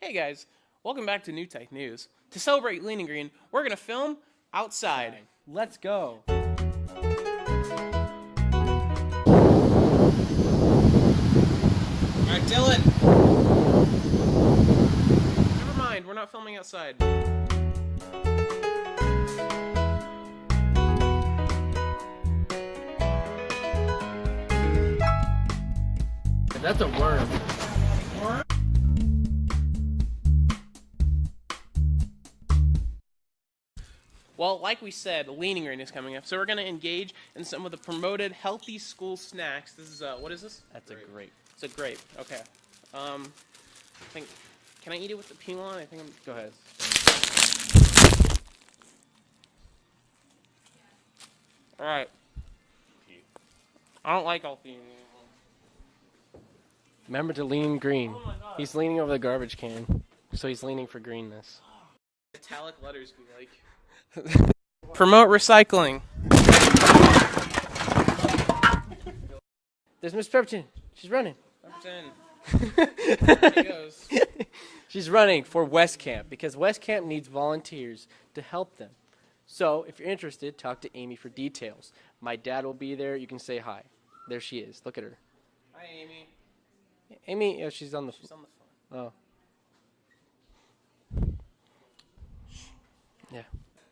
Hey guys, welcome back to New Tech News. To celebrate Lean and Green, we're going to film outside. Let's go. Alright, Dylan! Never mind, we're not filming outside. That's a worm. Well, like we said, Lean and Green is coming up, so we're going to engage in some of the promoted healthy school snacks. This is, what is this? That's a grape. It's a grape, okay. I think, can I eat it with the peel on? I think I'm, go ahead. Alright. I don't like all anymore. Remember to lean green. Oh my God. He's leaning over the garbage can, so he's leaning for greenness. Italic letters be like. Promote recycling. There's Miss Pepperton. She's running. There she goes. She's running for West Camp because West Camp needs volunteers to help them. So if you're interested, talk to Amy for details. My dad will be there. You can say hi. There she is. Look at her. Hi, Amy. Amy, oh, she's on the She's on the phone. Oh. Yeah.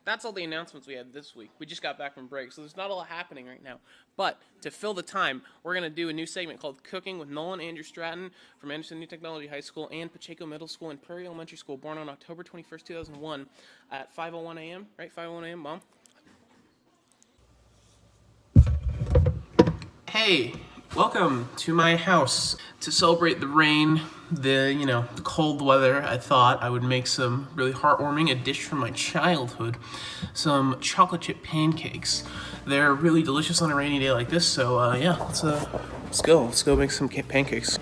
That's all the announcements we had this week. We just got back from break, so there's not a lot happening right now. But to fill the time, we're going to do a new segment called Cooking with Nolan and Stratton from Anderson New Technology High School and Pacheco Middle School and Prairie Elementary School, born on October 21st, 2001 at 5:01 a.m., right? 5:01 a.m., Mom? Hey, welcome to my house. To celebrate the rain, the cold weather, I thought I would make some really heartwarming, a dish from my childhood, some chocolate chip pancakes. They're really delicious on a rainy day like this, so yeah, let's go make some pancakes.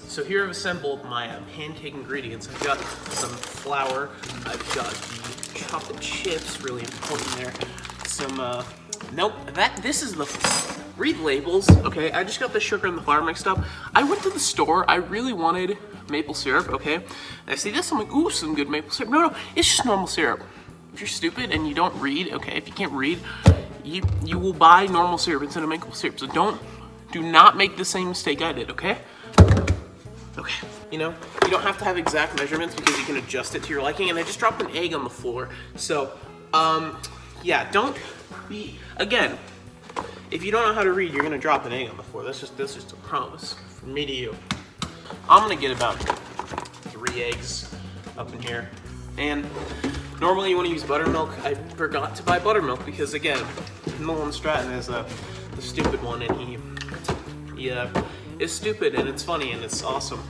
So here I've assembled my pancake ingredients. I've got some flour, I've got the chocolate chips, really important there, some, this is the, read labels, okay? I just got the sugar and the flour mixed up. I went to the store, I really wanted maple syrup, okay? And I see this, I'm like, ooh, some good maple syrup. No, it's just normal syrup. If you're stupid and you don't read, okay, if you can't read, you will buy normal syrup instead of maple syrup. So do not make the same mistake I did, okay? Okay, you don't have to have exact measurements because you can adjust it to your liking, and I just dropped an egg on the floor. So, yeah, don't be, again, if you don't know how to read, you're gonna drop an egg on the floor. That's just a promise from me to you. I'm gonna get about 3 eggs up in here. And normally you wanna use buttermilk. I forgot to buy buttermilk because again, Nolan Stratton is the stupid one, and he is stupid, and it's funny, and it's awesome.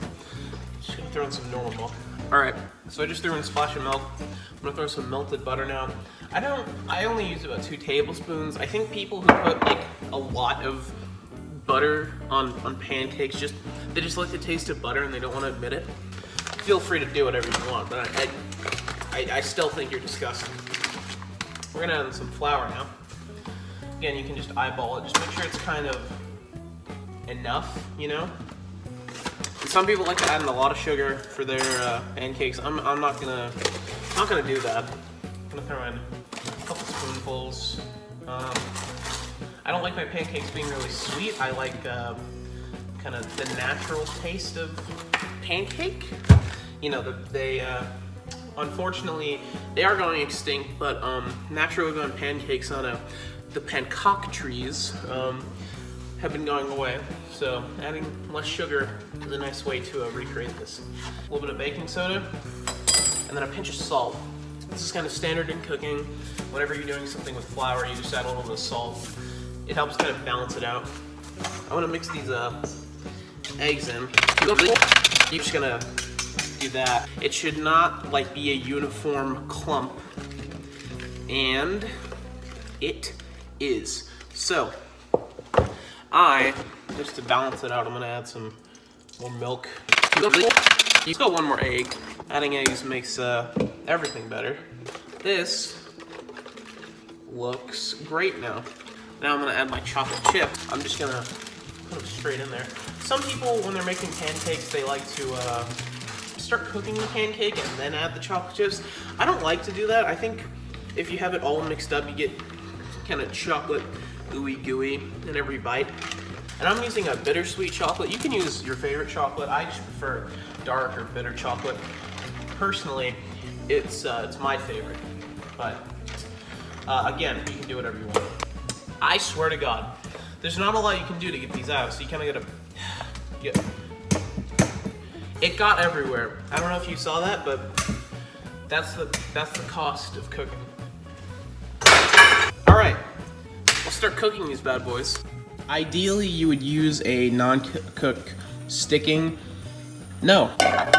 Just gonna throw in some normal milk. All right, so I just threw in a splash of milk. I'm gonna throw some melted butter now. I only use about 2 tablespoons. I think people who put like a lot of butter on pancakes, they just like the taste of butter and they don't want to admit it. Feel free to do whatever you want, but I still think you're disgusting. We're gonna add in some flour now. Again, you can just eyeball it. Just make sure it's kind of enough, And some people like to add in a lot of sugar for their pancakes. I'm not gonna do that. I'm gonna throw in a couple spoonfuls. I don't like my pancakes being really sweet. I like kind of the natural taste of pancake. Unfortunately, they are going extinct, but naturally going pancakes on the pancock trees have been going away. So adding less sugar is a nice way to recreate this. A little bit of baking soda, and then a pinch of salt. This is kind of standard in cooking. Whenever you're doing something with flour, you just add a little bit of salt. It helps kind of balance it out. I'm gonna mix these eggs in. You're just gonna do that. It should not be a uniform clump, and it is. So, just to balance it out, I'm gonna add some more milk. Just go one more egg. Adding eggs makes everything better. This looks great now. Now I'm gonna add my chocolate chip. I'm just gonna put them straight in there. Some people, when they're making pancakes, they like to start cooking the pancake and then add the chocolate chips. I don't like to do that. I think if you have it all mixed up, you get kind of chocolate gooey in every bite. And I'm using a bittersweet chocolate. You can use your favorite chocolate. I just prefer dark or bitter chocolate. Personally, it's my favorite. But again, you can do whatever you want. I swear to God, there's not a lot you can do to get these out, so you kind of gotta get. It got everywhere. I don't know if you saw that, but that's the cost of cooking. All right, we'll start cooking these bad boys. Ideally, you would use a non-cook sticking. No,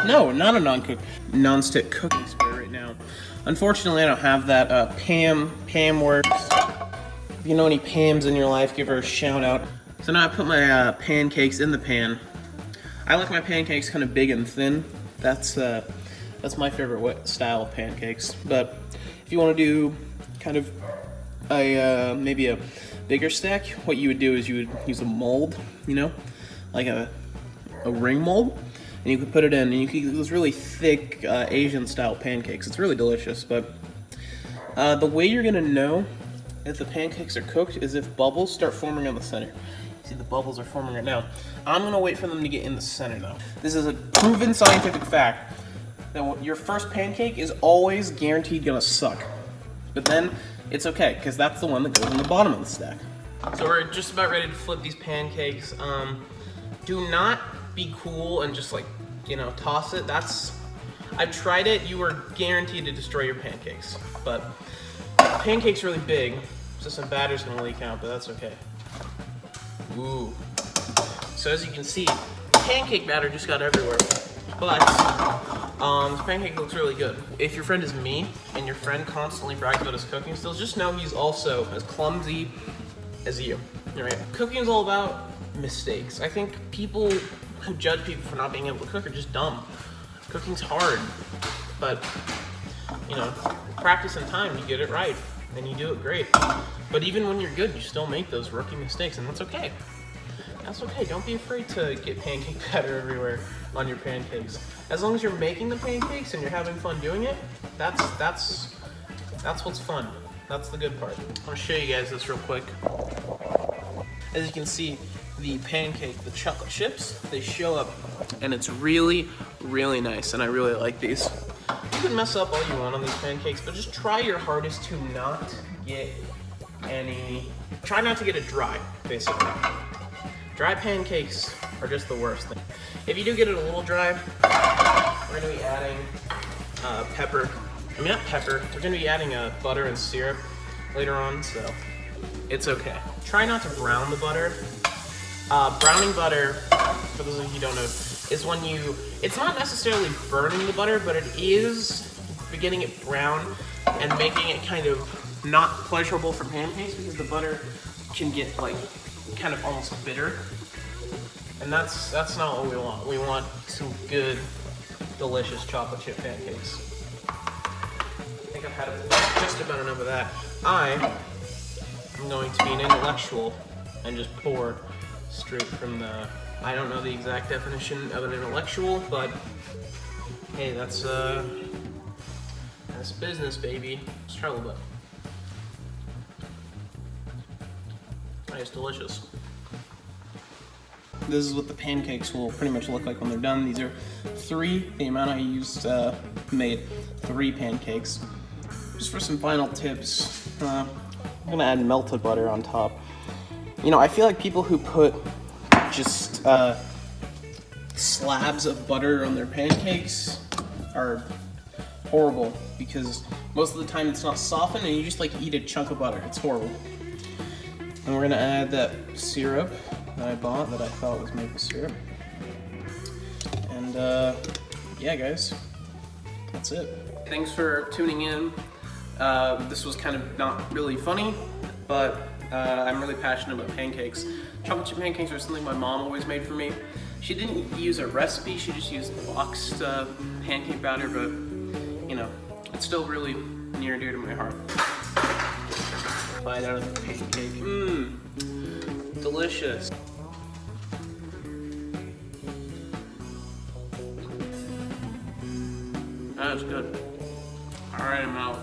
not a non-stick cooking spray right now. Unfortunately, I don't have that. Pam works. If you know any Pams in your life, give her a shout out. So now I put my pancakes in the pan. I like my pancakes kind of big and thin. That's my favorite style of pancakes. But if you want to do kind of a maybe a bigger stack, what you would do is you would use a mold, you know, like a ring mold, and you could put it in, and you could use really thick Asian style pancakes. It's really delicious. But the way you're gonna know if the pancakes are cooked is if bubbles start forming on the center. See, the bubbles are forming right now. I'm gonna wait for them to get in the center though. This is a proven scientific fact that your first pancake is always guaranteed gonna suck. But then it's okay, because that's the one that goes in the bottom of the stack. So we're just about ready to flip these pancakes. Do not be cool and just, like, you know, toss it. I've tried it, you are guaranteed to destroy your pancakes. But the pancake's really big, so some batter's gonna leak out, but that's okay. Ooh. So as you can see, pancake batter just got everywhere. But this pancake looks really good. If your friend is me and your friend constantly brags about his cooking skills, just know he's also as clumsy as you. All right? Cooking is all about mistakes. I think people who judge people for not being able to cook are just dumb. Cooking's hard, but you know, practice and time, you get it right, and you do it great. But even when you're good, you still make those rookie mistakes, and that's okay. That's okay. Don't be afraid to get pancake batter everywhere on your pancakes. As long as you're making the pancakes and you're having fun doing it, that's what's fun. That's the good part. I want to show you guys this real quick. As you can see, the pancake, the chocolate chips, they show up, and it's really, really nice, and I really like these. You can mess up all you want on these pancakes, but just try your hardest to not get try not to get it dry, basically. Dry pancakes are just the worst thing. If you do get it a little dry, we're gonna be adding we're gonna be adding butter and syrup later on, so it's okay. Try not to brown the butter. Browning butter, for those of you who don't know, is when it's not necessarily burning the butter, but it is getting it brown and making it kind of not pleasurable for pancakes, because the butter can get like kind of almost bitter, and that's not what we want. We want some good, delicious chocolate chip pancakes. I think I've had just about enough of that. I am going to be an intellectual and just pour straight from I don't know the exact definition of an intellectual, but hey, that's business, baby. Let's try a little bit. It's delicious. This is what the pancakes will pretty much look like when they're done. These are the amount I used made 3 pancakes. Just for some final tips, I'm gonna add melted butter on top. You know, I feel like people who put just slabs of butter on their pancakes are horrible, because most of the time it's not softened and you just like eat a chunk of butter. It's horrible. And we're gonna add that syrup that I bought that I thought was maple syrup. And yeah, guys, that's it. Thanks for tuning in. This was kind of not really funny, but I'm really passionate about pancakes. Chocolate chip pancakes are something my mom always made for me. She didn't use a recipe, she just used boxed pancake batter, but you know, it's still really near and dear to my heart. Bite out of the pancake. Mmm, delicious. That's good. All right, I'm out.